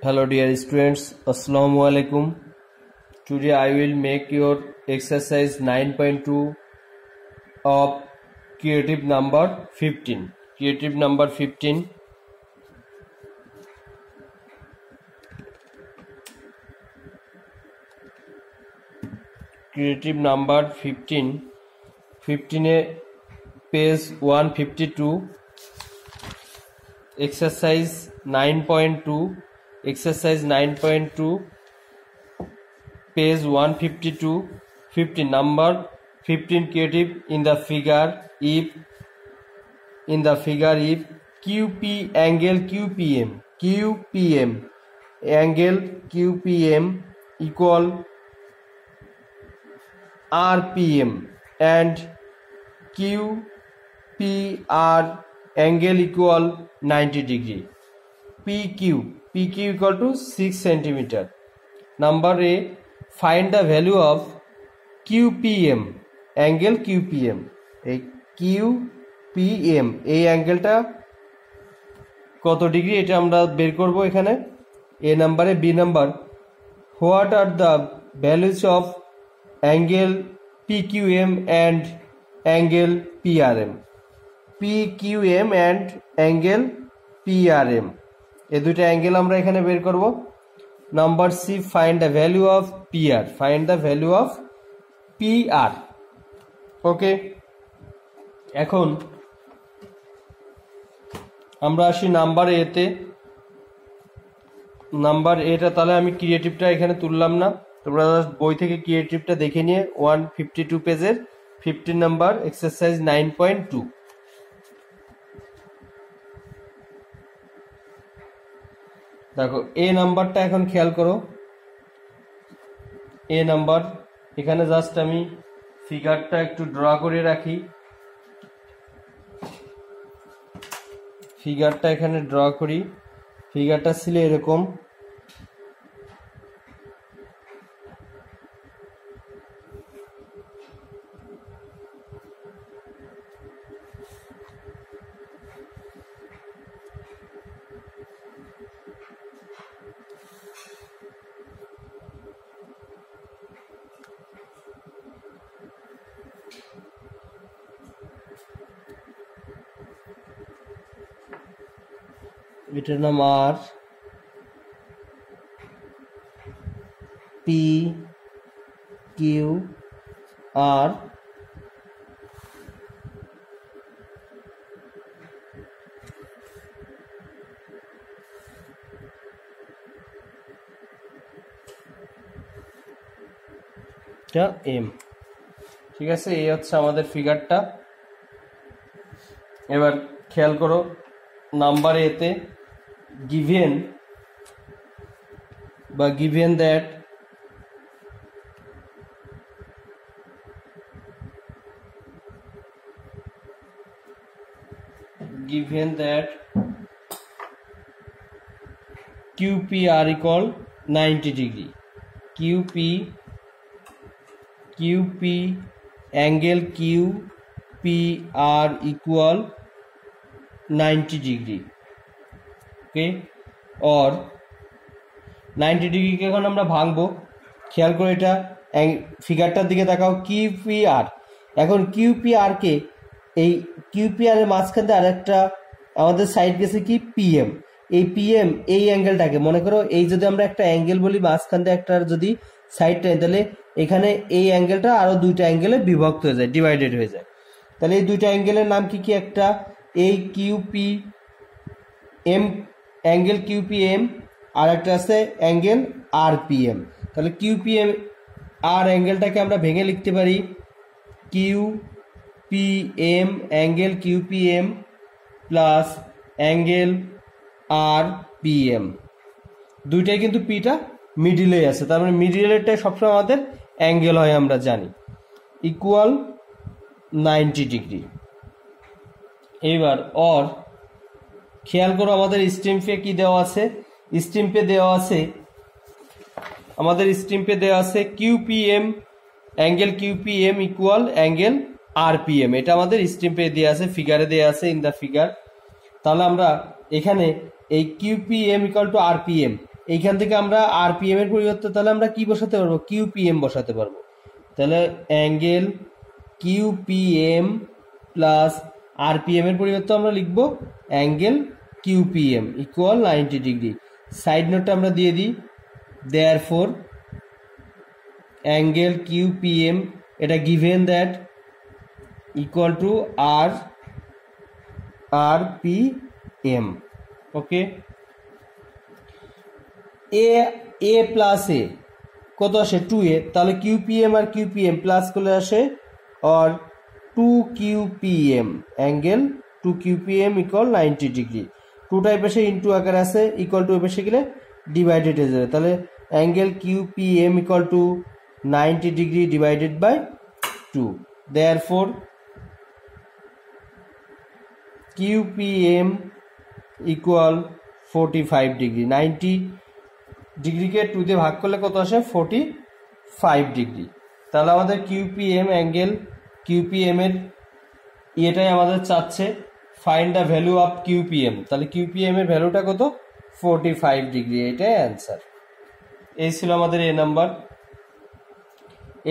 Hello dear students, Assalamu alaikum. Today I will make your exercise 9.2 of creative number 15. Creative number 15. Creative number 15. 15 page 152. Exercise 9.2. Exercise 9.2 page 152. 15 number 15 creative in the figure if QP angle QPM angle QPM equal RPM and QPR angle equal 90 degree. PQ equal to 6 centimeter. Number A, find the value of QPM angle QPM. এই QPM এই অ্যাঙ্গেলটা কত degree এটা আমরা বের করব এখানে। A নাম্বারে B number, what are the values of angle PQM and angle PRM. PQM and angle PRM এই দুটো অ্যাঙ্গেল আমরা এখানে বের করব। Number C, find the value of PR. Find the value of PR. Okay, এখন আমরা আসি নাম্বার এতে। নাম্বার এটা তাহলে আমি ক্রিয়েটিভটা এখানে তুললাম না, তোমরা বই থেকে ক্রিয়েটিভটা দেখে নিয়ে 152 পেজের 15 নাম্বার এক্সারসাইজ 9.2। দেখো এ নাম্বারটা এখন খেয়াল করো। এ নাম্বার এখানে জাস্ট আমি ফিগারটা একটু ড্র করে রাখি। ফিগারটা এখানে ড্র করি। ফিগারটা ছিল এরকম। এটার নাম আর পি কিউ আর এম। ঠিক আছে, এই হচ্ছে আমাদের ফিগারটা। এবার খেয়াল করো নাম্বার এতে given that QPR equal 90 degree. QP angle QPR equal 90 degree. ওকে, और 90 ডিগ্রি কে এখন আমরা ভাঙবো। খেয়াল করে এটা ফিগারটার দিকে তাকাও। QPR, এখন QPR কে এই QPR এর মাঝখান দিয়ে আরেকটা আমাদের সাইড গেছে কি PM। এই PM এই অ্যাঙ্গেলটাকে মনে করো, এই যদি আমরা একটা অ্যাঙ্গেল বলি মাঝখান দিয়ে একটা যদি সাইড টাই, তাহলে এখানে এই অ্যাঙ্গেলটা আরো দুইটা অ্যাঙ্গেলে বিভক্ত হয়ে যায়, ডিভাইডেড হয়ে যায়। তাহলে এই দুইটা অ্যাঙ্গেলের নাম কি কি? একটা এই QPM অ্যাঙ্গেল QPM আর একটা আছে অ্যাঙ্গেল RPM। তাহলে QPM আর অ্যাঙ্গেলটাকে আমরা ভেঙে লিখতে পারি QPM angle QPM plus angle RPM। দুইটাই কিন্তু পিটা মিডিলে আছে, তার মানে মিডিলেরটাই সবসময় আমাদের অ্যাঙ্গেল হয় আমরা জানি, ইকুয়াল 90 ডিগ্রি। এইবার অর খেয়াল করো আমাদের স্ট্রিমপে কি দেওয়া আছে। স্ট্রিমপে দেওয়া আছে আমাদের স্ট্রিমপে দেওয়া আছে QPM angle QPM equal angle RPM। এটা আমাদের স্ট্রিমপে দেওয়া আছে, ফিগারে দেওয়া আছে ইন দা ফিগার। তাহলে আমরা এখানে এই QPM ইকুয়াল টু RPM এইখান থেকে আমরা আরপিএম এর পরিবর্তে তাহলে আমরা কি বসাতে পারবো, কিউপিএম বসাতে পারবো। তাহলে অ্যাঙ্গেল কিউপিএম প্লাস আরপিএম এর পরিবর্তে আমরা লিখবো angle QPM equal 90 degree. Side নোটটা আমরা দিয়ে দিই, দেয়ারফর অ্যাঙ্গেল কিউপিএম এটা given that equal to RPM. Okay, A plus A কত আসে 2a, তাহলে কিউপিএম আর কিউপিএম প্লাস করলে আসে আর 2 কিউপিএম, অ্যাঙ্গেল 2 কিউপিএম ইকুয়াল 90 ডিগ্রি। 2টা এপাশে ইন্টু আকারে আছে, ইকুয়াল টু এপাশে গেলে ডিভাইডেড হয়ে যাবে। তাহলে angle QPM equal to 90 degree divided by 2, therefore QPM equal 45 degree. 90 ডিগ্রিকে 2 দিয়ে ভাগ করলে কত আসে 45 ডিগ্রি। তাহলে আমাদের কিউপিএম অ্যাঙ্গেল কিউপিএম এর এটাই আমাদের চাচ্ছে, ফাইন্ড দ্য ভ্যালু অফ কিউপিএম। তাহলে কিউপিএম এর ভ্যালুটা কত 45 ডিগ্রি, এটাই অ্যান্সার। এই ছিল আমাদের এ নাম্বার।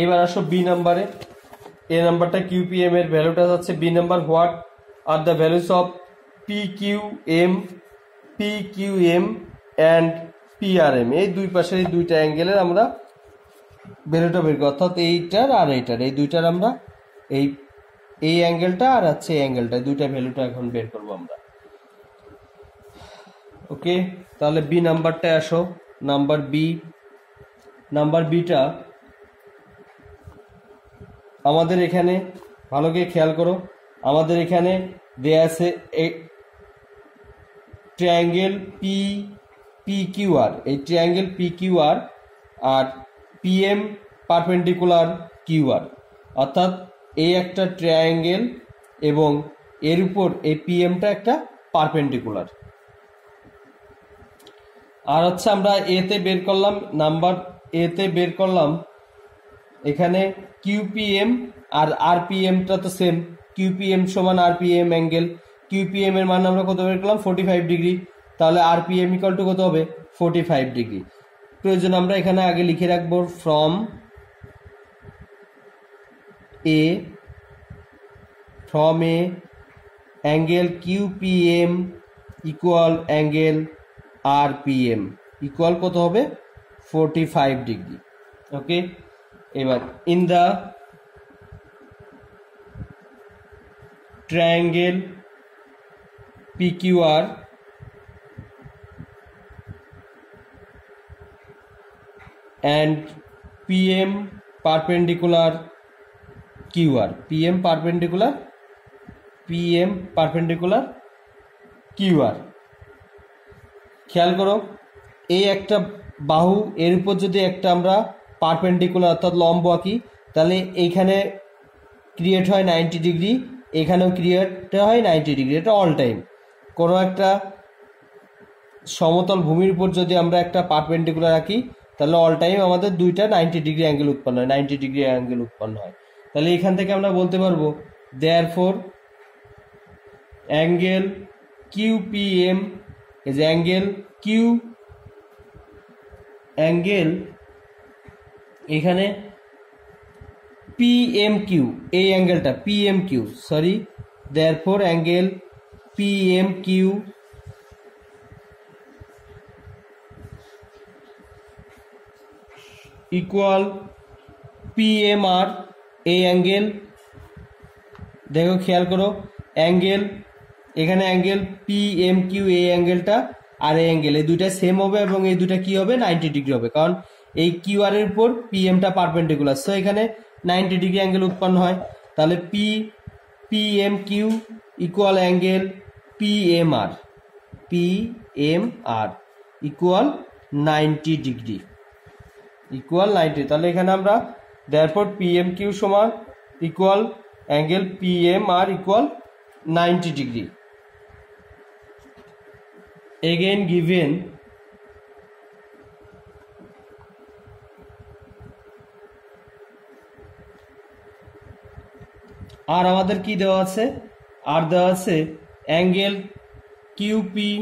এবার আসো বি নাম্বারে। এ নাম্বারটা কিউপিএম এর ভ্যালুটা যাচ্ছে B number, what are the values of PQM and PRM. এই দুই পাশের এই দুইটা অ্যাঙ্গেলের আমরা ভ্যালুটা বের করব, অর্থাৎ এইটার আর এইটার, এই দুইটার আমরা এই অ্যাঙ্গেলটা আর আছে এই অ্যাঙ্গেলটা, দুইটা ভ্যালুটা এখন বের করব আমরা। ওকে, তাহলে বি নাম্বারটা আসো, নাম্বার বিটা আমাদের এখানে ভালো করে খেয়াল করো। আমাদের এখানে দেয়া আছে ট্রায়াঙ্গেল পিকিউআর, এই ট্রায়াঙ্গেল পিকিউআর আর পিএম পারপেন্ডিকুলার কিউআর, অর্থাৎ এই একটা ট্রায়াঙ্গেল এবং এর উপর এই পিএমটা একটা পারপেন্ডিকুলার। আর হচ্ছে আমরা এতে বের করলাম, নাম্বার এতে বের করলাম এখানে কিউপিএম আর আরপিএমটা তো সেম, কিউপিএম সমান আরপিএম অ্যাঙ্গেল। কিউপিএম এর মান আমরা কত বের করলাম 45 ডিগ্রি, তাহলে আরপিএম ইকুয়াল টু কত হবে 45 ডিগ্রি। প্রয়োজন আমরা এখানে আগে লিখে রাখবো from A angle QPM equal angle RPM equal কত হবে 45 ডিগ্রি। ওকে, এবার in the triangle PQR and PM perpendicular QR, PM perpendicular QR। খেয়াল করো, এই একটা বাহু, এর উপর যদি একটা আমরা পারপেন্ডিকুলার অর্থাৎ লম্ব আঁকি, তাহলে এইখানে ক্রিয়েট হয় 90 ডিগ্রি, এখানেও ক্রিয়েট হয় 90 ডিগ্রি। এটা অল টাইম। কোনো একটা সমতল ভূমির উপর যদি আমরা একটা পারপেন্ডিকুলার আঁকি, তাহলে অল টাইম আমাদের দুইটা 90 ডিগ্রি অ্যাঙ্গেল উৎপন্ন হয়, 90 ডিগ্রি অ্যাঙ্গেল উৎপন্ন হয়। তাহলে এখান থেকে আমরা বলতে পারবো therefore angle QPM is angle এখানে পিএমকিউ, এই অ্যাঙ্গেলটা PMQ, sorry, therefore angle PMQ equal PMR. এই অ্যাঙ্গেল দেখো, খেয়াল করো, অ্যাঙ্গেল এখানে অ্যাঙ্গেল পিএমকিউ, এই অ্যাঙ্গেলটা আর এই অ্যাঙ্গেল, এই দুইটা সেম হবে এবং এই দুইটা কি হবে 90 ডিগ্রি হবে, কারণ এই কিউআর এর উপর পিএমটা পারপেন্ডিকুলার, সো এখানে 90 ডিগ্রি অ্যাঙ্গেল উৎপন্ন হয়। তাহলে PMQ equal angle PMR equal 90 degree, equal 90। তাহলে এখানে আমরা দেয়ারফর পিএমকিউ সমান equal angle PMR equal 90 degree. Again given আর আমাদের কি দেওয়া আছে, আর দেওয়া আছে angle QPM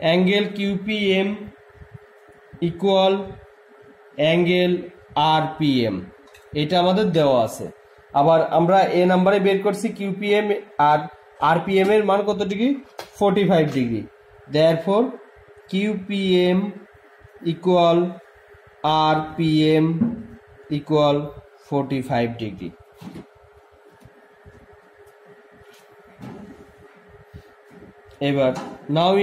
angle QPM equal angle RPM, এটা আমাদের দেওয়া আছে। আবার আমরা এ নাম্বারে বের করছি কিউপিএম আর আরপিএম এর মান কত degree, 45 degree. Therefore QPM equal RPM equal 45 degree. এবার নাও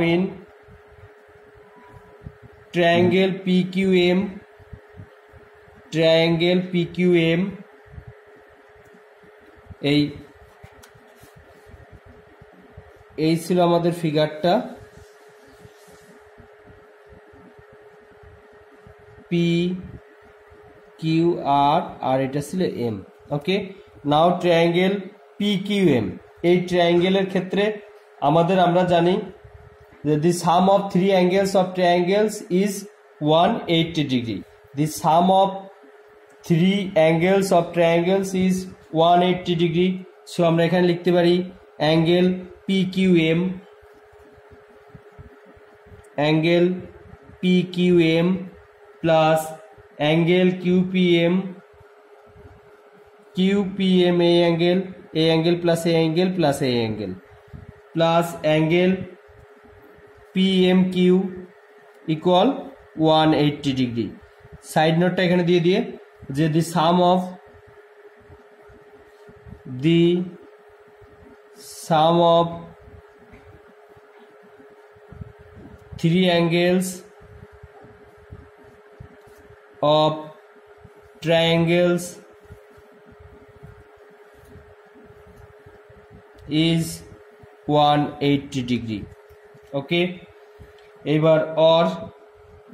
ইন triangle PQM এই ছিল আমাদের ফিগারটা, পি কিউ আর এটা ছিল এম। ওকে, নাও ট্রায়াঙ্গেল PQM, এই ট্রায়াঙ্গেলের ক্ষেত্রে আমরা জানি the sum of three angles of triangles is 180 degree. The sum of three angles of triangles is 180 degree. So আমরা এখানে লিখতে পারি angle PQM plus angle QPM a angle plus a angle plus a angle plus angle PMQ equal 180 degree. Side নোটটা এখানে দিয়ে যে the sum of three angles of triangles is 180 degree. ওকে, এবার or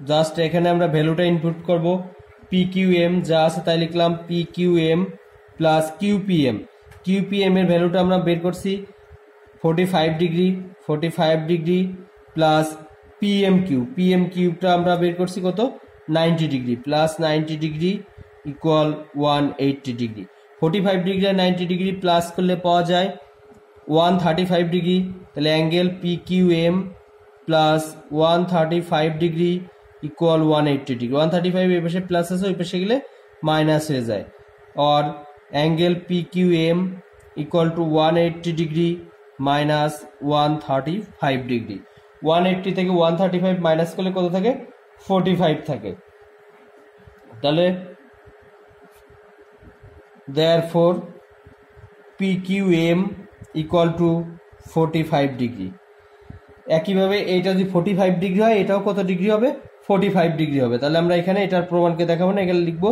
just এখানে আমরা ভ্যালুটা ইনপুট করব, PQM যা আছে তাই লিখলাম PQM প্লাস QPM এর ভ্যালুটা আমরা বের করছি 45 ডিগ্রি প্লাস PMQটা আমরা বের করছি কত 90 degree plus 90 degree equal 180 degree. 45 degree আর 90 ডিগ্রি প্লাস করলে পাওয়া যায় 135 ডিগ্রি, তাহলে angle PQM plus 135 degree equal 180 degree. 135 এই পাশে প্লাস আছে, ওই পাশে গেলে মাইনাস হয়ে যায়। আর angle PQM equal to 180 degree minus 135 degree. 180 থেকে 135 মাইনাস করলে কত থাকে, 45 থাকে। তাহলে therefore PQM equal to 45 degree. একইভাবে এইটা যদি 45 ডিগ্রি হয়, এটাও কত ডিগ্রি হবে, 45 ডিগ্রি হবে। তাহলে আমরা এখানে এটার প্রমাণকে দেখাবো না, এখানে লিখবো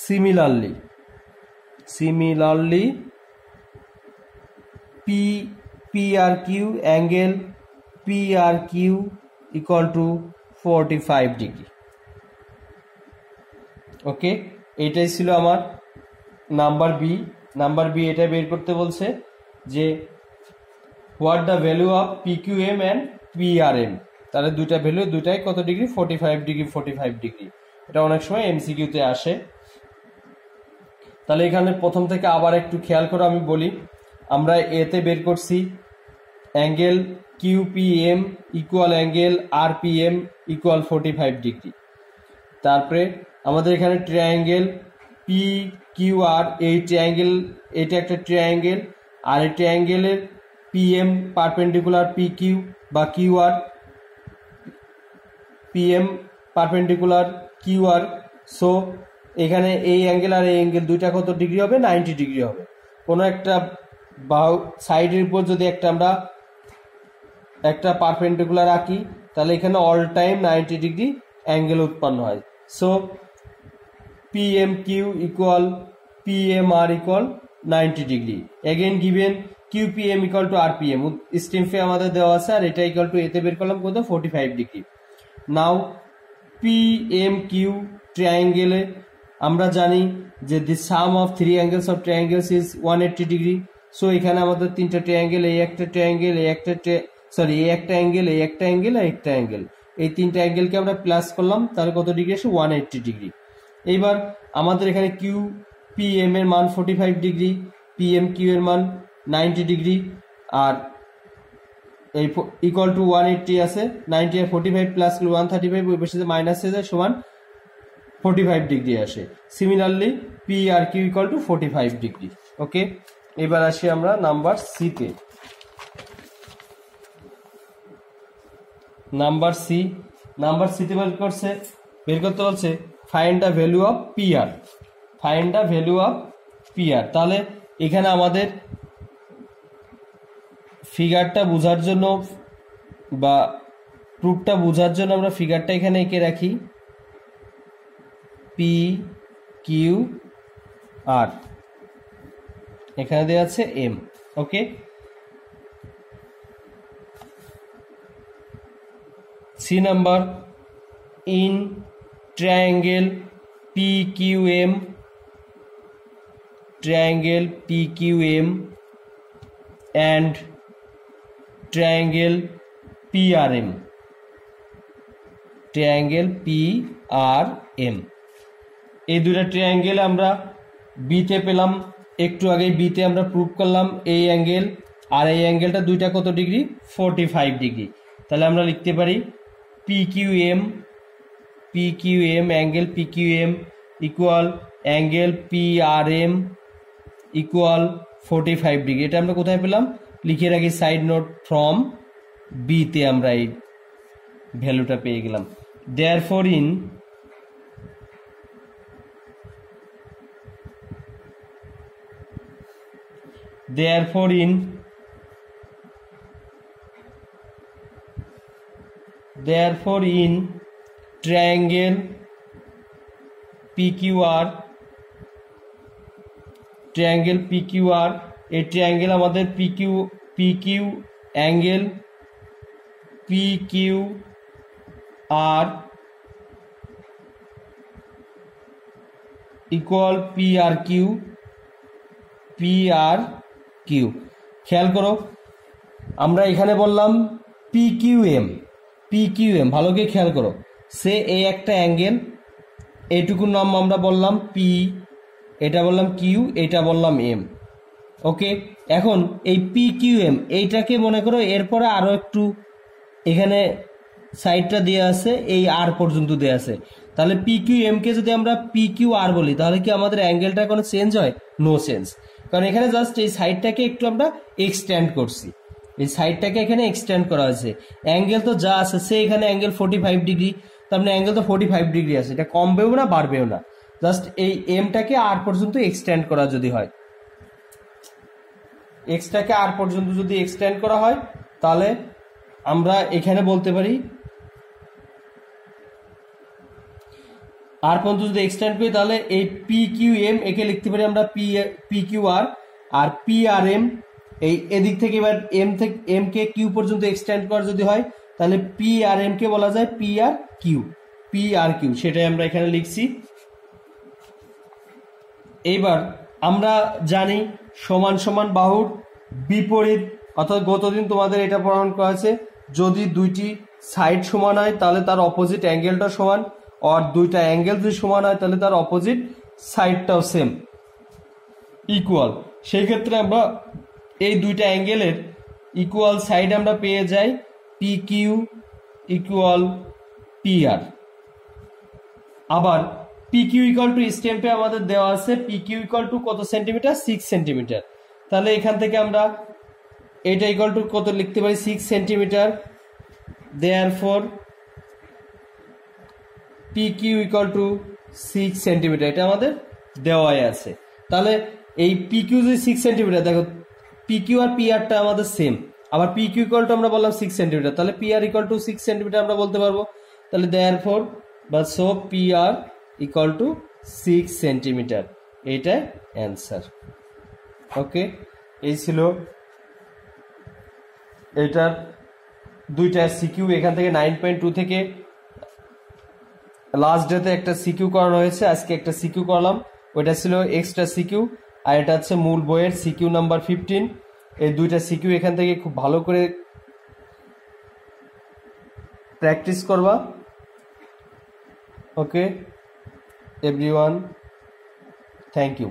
similarly PRQ angle PRQ equal to 45 degree. Okay, এটাই ছিল আমার নাম্বার বি এটা বের করতে বলছে যে what the value of PQM and PRM, তাহলে দুইটা ভ্যালু দুইটাই কত ডিগ্রি, 45 ডিগ্রি। এটা অনেক সময় MCQতে আসে। তাহলে এখানে প্রথম থেকে আবার একটু খেয়াল করে আমি বলি, আমরা এতে বের করছি angle QPM equal angle RPM equal 45 degree. তারপরে আমাদের এখানে ট্রায়াঙ্গেল PQR, এই ট্রায়াঙ্গেল, এটা একটা ট্রায়াঙ্গেল, আর এই ট্রায়াঙ্গেলের PM পারপেন্ডিকুলার PQ বা QR, PM perpendicular QR। So এখানে এই অ্যাঙ্গেল আর এই অ্যাঙ্গেল দুইটা কত ডিগ্রি হবে, 90 ডিগ্রি হবে। কোনো একটা বাহু সাইডের উপর যদি একটা পারপেন্ডিকুলার আঁকি, তাহলে এখানে অল টাইম 90 ডিগ্রি অ্যাঙ্গেল উৎপন্ন হয়। So PMQ equal PMR equal 90 degree. Again given QPM equal to RPM, স্টিমফে আমাদের দেওয়া আছে, আর এটা ইকুয়াল টু এতে বের করলাম কত, 45 ডিগ্রি। নাও PMQ ট্রায়াঙ্গেলে আমরা জানি যে the sum of three angles of triangles is 180 degree. So এখানে আমাদের তিনটা ট্রায়াঙ্গেল, এই একটা ট্রায়াঙ্গেল, এই একটা এই একটা অ্যাঙ্গেল, এই একটা অ্যাঙ্গেল, আর একটা অ্যাঙ্গেল, এই তিনটা অ্যাঙ্গেলকে আমরা প্লাস করলাম, তাহলে কত ডিগ্রি আসে, 180 ডিগ্রি। এইবার আমাদের এখানে QPM এর মান 45 ডিগ্রি, PMQ এর মান 90 ডিগ্রি, আর এই ইকুয়াল টু 180 আছে, 90 আর 45 প্লাস 135 ওই পাশে মাইনাস হয়ে যায় সমান 45 ডিগ্রি আসে। Similarly P R Q equal to 45 degree. Okay, এবার আসি আমরা নাম্বার সিতে। নাম্বার সিতে বের করতে বলছে find the value of P R. Find the value of P R. তাহলে এখানে আমাদের ফিগারটা বোঝার জন্য বা প্রুফটা বোঝার জন্য আমরা ফিগারটা এখানে এঁকে রাখি, পি কিউ আর, এখানে দেওয়া আছে M. Okay, C number, in triangle PQM and triangle PRM, এই দুইটা ট্রায়াঙ্গেল আমরা বিতে পেলাম, একটু আগে বিতে আমরা প্রুভ করলাম এই অ্যাঙ্গেল আর এই অ্যাঙ্গেলটা দুইটা কত ডিগ্রি, 45 ডিগ্রি। তাহলে আমরা লিখতে পারি PQM angle PQM equal angle PRM equal 45 degree. এটা আমরা কোথায় পেলাম, লিখে রাখি সাইড নোট, ফ্রম বিতে আমরা এই ভ্যালুটা পেয়ে গেলাম। দেয়ারফর ইন triangle PQR, এই ট্রায়াঙ্গেল আমাদের PQ angle PQR equal PRQ। খেয়াল করো, আমরা এখানে বললাম PQM, ভালো করে খেয়াল করো, সে এই একটা অ্যাঙ্গেল, এইটুকুর নাম আমরা বললাম P, এটা বললাম Q, এটা বললাম M। ওকে, এখন এই PQM এইটাকে মনে করো এরপরে আরো একটু এখানে সাইডটা দেওয়া আছে, এই আর পর্যন্ত দেওয়া আছে, তাহলে PQM কে যদি আমরা PQR বলি তাহলে কি আমাদের অ্যাঙ্গেলটা কোনো চেঞ্জ হয়? নো চেঞ্জ, কারণ এখানে জাস্ট এই সাইডটাকে একটু আমরা এক্সটেন্ড করছি, এই সাইডটাকে এখানে এক্সটেন্ড করা হয়েছে। অ্যাঙ্গেল তো যা আছে সে এখানে অ্যাঙ্গেল 45 ডিগ্রি, তার মানে অ্যাঙ্গেল তো 45 ডিগ্রি আছে, এটা কমবেও না বাড়বেও না, জাস্ট এই এমটাকে আর পর্যন্ত এক্সটেন্ড করা যদি হয়, এক্সটাকে আর পর্যন্ত যদি এক্সটেন্ড করা হয় তাহলে আমরা এখানে বলতে পারি আর পর্যন্ত যদি এক্সটেন্ড করি তাহলে এই PQM একে লিখতে পারি আমরা PQR, আর PRM এই এদিক থেকে এবার এম কে কিউ পর্যন্ত এক্সটেন্ড করা যদি হয় তাহলে PRM কে বলা যায় PRQ, সেটাই আমরা এখানে লিখছি। এইবার আমরা জানি সমান সমান বাহুর বিপরীত, অর্থাৎ গতদিন তোমাদের এটা প্রমাণ করা আছে, যদি দুইটি সাইড সমান হয় তাহলে তার অপোজিট অ্যাঙ্গেলটা সমান, আর দুইটা অ্যাঙ্গেল যদি সমান হয় তাহলে তার অপোজিট সাইডটাও সেম ইকুয়াল। সেই ক্ষেত্রে আমরা এই দুইটা অ্যাঙ্গেলের ইকুয়াল সাইড আমরা পেয়ে যাই PQ ইকুয়াল PR। আবার PQ ইকুয়াল টু স্টেম্পে আমাদের দেওয়া আছে PQ ইকুয়াল টু কত সেন্টিমিটার, 6 সেন্টিমিটার। তাহলে এখান থেকে আমরা এটা ইকুয়াল টু কত লিখতে পারি, 6 centimetre. Therefore PQ equal to 6 centimetre, এটা আমাদের দেওয়াই আছে। তাহলে এই PQ যদি 6 সেন্টিমিটার, দেখো PQ আর PRটা আমাদের সেম, আবার PQ ইকুয়াল টু আমরা বললাম 6 সেন্টিমিটার, তাহলে PR ইকুয়াল টু 6 সেন্টিমিটার আমরা বলতে পারবো। তাহলে দেয়ারফর বা so PR equal to 6 centimetre, এইটা অ্যান্সার। ওকে, এই ছিল এটার দুইটা সিকিউ। এখান থেকে 9.2 থেকে লাস্ট ডেতে একটা সিকিউ করানো হয়েছে, আজকে একটা সিকিউ করলাম, ওইটা ছিল এক্সট্রা সিকিউ, আর এটা হচ্ছে মূল বইয়ের সিকিউ নাম্বার 15। এই দুইটা সিকিউ এখান থেকে খুব ভালো করে প্র্যাকটিস করবা। Okay everyone, thank you.